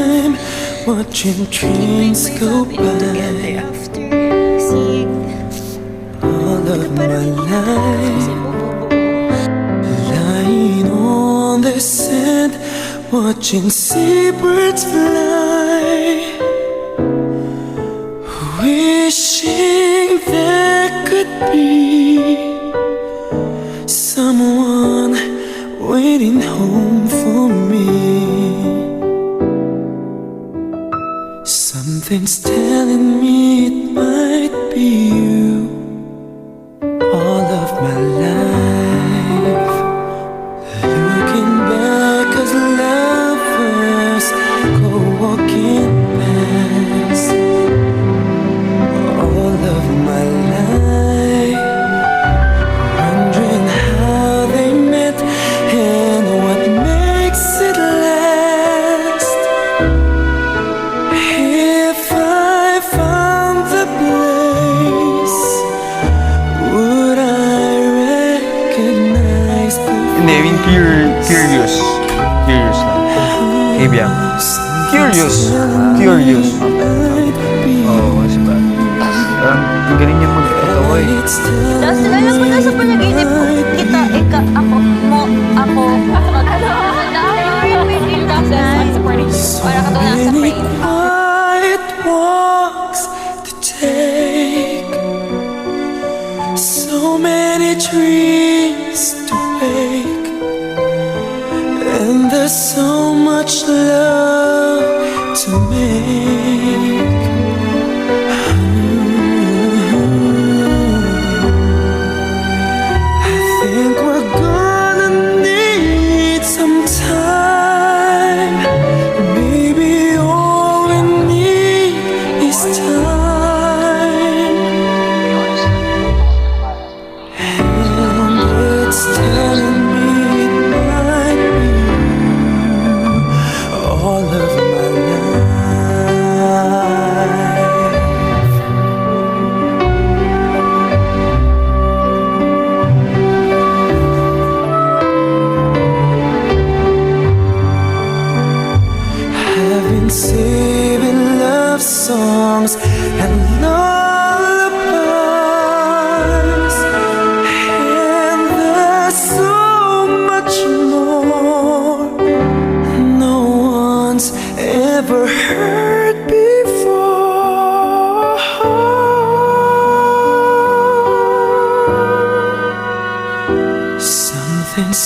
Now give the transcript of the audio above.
time, watching trains go by. All of my life, lying on the sand, watching seabirds fly, wishing there could be someone waiting home for me. Something's telling me it might be you. All of my life, looking back as lovers go walking past. All of my life, wondering how they met and what makes it last. If I found the place, would I recognize the Hindi, I mean curious. Curious lang. Ibig. Curious. Curious. Oo, kasi ba? Parang ang galing niya magkatawa eh. Tapos nalala ko na sa panaginip ko, kita, ika, ako, mo, ako, para ka to nasa frame. quiet walks to take, so many dreams to wake, and there's so much love to make. I think we're gonna need some time. Maybe all we need is time. And it's telling me it might be you. All of my life. I've been saving love songs and lullabies, and there's so much more no one's ever heard before. Something's